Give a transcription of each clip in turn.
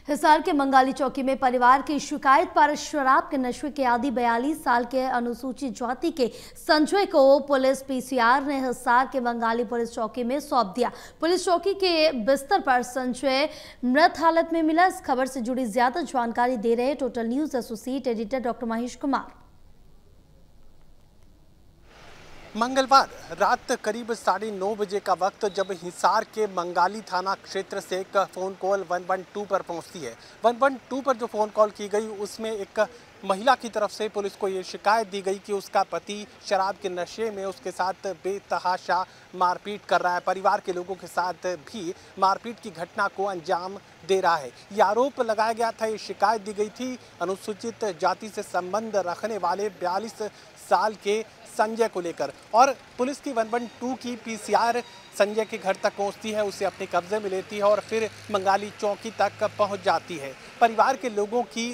हिसार के मंगाली चौकी में परिवार की शिकायत पर शराब के नशे के आदि 42 साल के अनुसूचित जाति के संजय को पुलिस पीसीआर ने हिसार के मंगाली पुलिस चौकी में सौंप दिया। पुलिस चौकी के बिस्तर पर संजय मृत हालत में मिला। इस खबर से जुड़ी ज्यादा जानकारी दे रहे total news associate editor doctor Mahesh Kumar. मंगलवार रात करीब 9:30 बजे का वक्त जब हिसार के मंगाली थाना क्षेत्र से एक फ़ोन कॉल 112 पर पहुंचती है। 112 पर जो फ़ोन कॉल की गई उसमें एक महिला की तरफ से पुलिस को ये शिकायत दी गई कि उसका पति शराब के नशे में उसके साथ बेतहाशा मारपीट कर रहा है, परिवार के लोगों के साथ भी मारपीट की घटना को अंजाम दे रहा है। ये आरोप लगाया गया था, ये शिकायत दी गई थी अनुसूचित जाति से संबंध रखने वाले 42 साल के संजय को लेकर। और पुलिस की 112 की पीसीआर संजय के घर तक पहुंचती है, उसे अपने कब्जे में लेती है और फिर मंगाली चौकी तक पहुंच जाती है। परिवार के लोगों की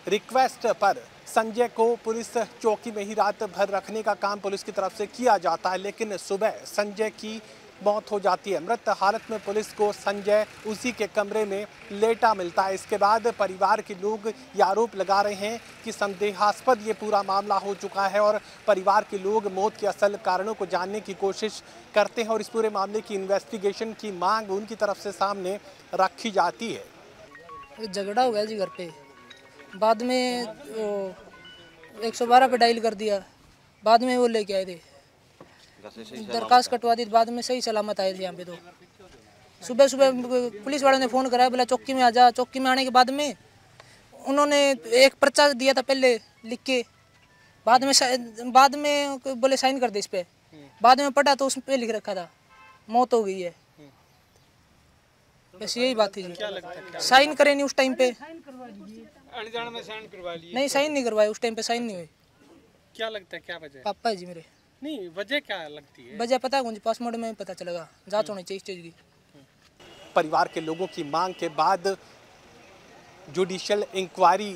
रिक्वेस्ट पर संजय को पुलिस चौकी में ही रात भर रखने का काम पुलिस की तरफ से किया जाता है, लेकिन सुबह संजय की मौत हो जाती है। मृत हालत में पुलिस को संजय उसी के कमरे में लेटा मिलता है। इसके बाद परिवार के लोग ये आरोप लगा रहे हैं कि संदेहास्पद ये पूरा मामला हो चुका है और परिवार के लोग मौत के असल कारणों को जानने की कोशिश करते हैं और इस पूरे मामले की इन्वेस्टिगेशन की मांग उनकी तरफ से सामने रखी जाती है। झगड़ा हो गया जी घर पे, बाद में 112 पे डायल कर दिया, बाद में वो लेके आए थे, दरखास्त कटवा दी, बाद में सही सलामत आए थे यहाँ पे। तो सुबह सुबह पुलिस वालों ने फ़ोन कराया, बोला चौकी में आ जा। चौकी में आने के बाद में उन्होंने एक पर्चा दिया था पहले लिख के, बाद में बोले साइन कर दे इस पे। बाद में पढ़ा तो उस पे लिख रखा था मौत हो गई है। बस यही बात थी जी। साइन करे नहीं उस टाइम पे, नहीं साइन नहीं करवाए उस टाइम पे, साइन नहीं हुई। क्या लगता है क्या वजह? पापा है जी मेरे। नहीं, वजह क्या लगती है? वजह पता है मुझे, पासपोर्ट में पता चलेगा, जांच होनी चाहिए इस चीज़ की। परिवार के लोगों की मांग के बाद जुडिशियल इंक्वायरी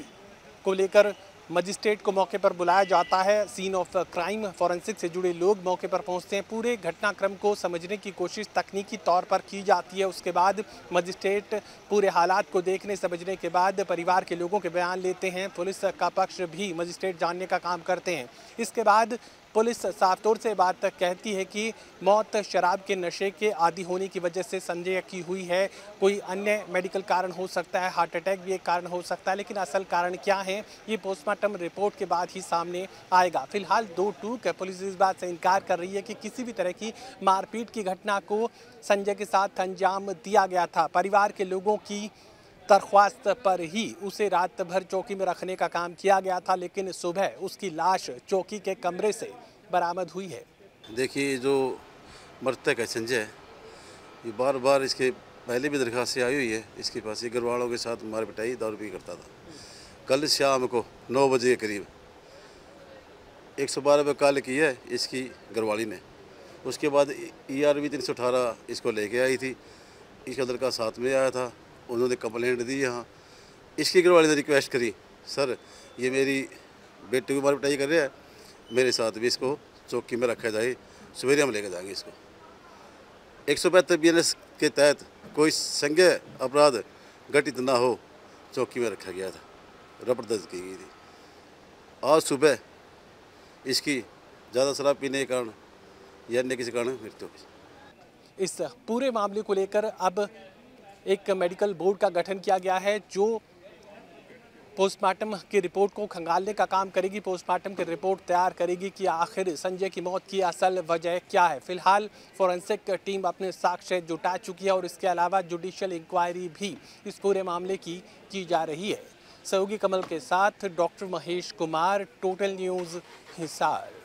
को लेकर मजिस्ट्रेट को मौके पर बुलाया जाता है। सीन ऑफ क्राइम फॉरेंसिक से जुड़े लोग मौके पर पहुंचते हैं, पूरे घटनाक्रम को समझने की कोशिश तकनीकी तौर पर की जाती है। उसके बाद मजिस्ट्रेट पूरे हालात को देखने समझने के बाद परिवार के लोगों के बयान लेते हैं। पुलिस का पक्ष भी मजिस्ट्रेट जानने का काम करते हैं। इसके बाद पुलिस साफ तौर से बात कहती है कि मौत शराब के नशे के आदी होने की वजह से संजय की हुई है। कोई अन्य मेडिकल कारण हो सकता है, हार्ट अटैक भी एक कारण हो सकता है, लेकिन असल कारण क्या है ये पोस्टमार्टम रिपोर्ट के बाद ही सामने आएगा। फिलहाल 2 टूक पुलिस इस बात से इनकार कर रही है कि किसी भी तरह की मारपीट की घटना को संजय के साथ अंजाम दिया गया था। परिवार के लोगों की दरख्वास्त पर ही उसे रात भर चौकी में रखने का काम किया गया था, लेकिन सुबह उसकी लाश चौकी के कमरे से बरामद हुई है। देखिए, जो मृतक है संजय, ये बार बार इसके पहले भी दरख्वास्त आई हुई है इसके पास। ये घर वालों के साथ मार पिटाई दारू भी करता था। कल शाम को 9 बजे के करीब 112 पे कॉल की है इसकी घरवाली ने। उसके बाद ERV 318 इसको लेके आई थी, इसका लड़का साथ में आया था, उन्होंने कंप्लेंट दी। यहाँ इसकी घरवाली ने रिक्वेस्ट करी, सर ये मेरी बेटे को मार पिटाई कर रहा है, मेरे साथ भी इसको चौकी में रखा जाए, सवेरे हम लेकर जाएंगे इसको। 172 BNS के तहत कोई संज्ञेय अपराध घटित ना हो चौकी में रखा गया था, रिपोर्ट दर्ज की गई थी। आज सुबह इसकी ज़्यादा शराब पीने के कारण या अन्य किसी कारण मृत्यु हो गई। इस पूरे मामले को लेकर अब एक मेडिकल बोर्ड का गठन किया गया है जो पोस्टमार्टम की रिपोर्ट को खंगालने का काम करेगी, पोस्टमार्टम की रिपोर्ट तैयार करेगी कि आखिर संजय की मौत की असल वजह क्या है। फिलहाल फॉरेंसिक टीम अपने साक्ष्य जुटा चुकी है और इसके अलावा जुडिशियल इंक्वायरी भी इस पूरे मामले की जा रही है। सहयोगी कमल के साथ doctor Mahesh Kumar, total news Hisar.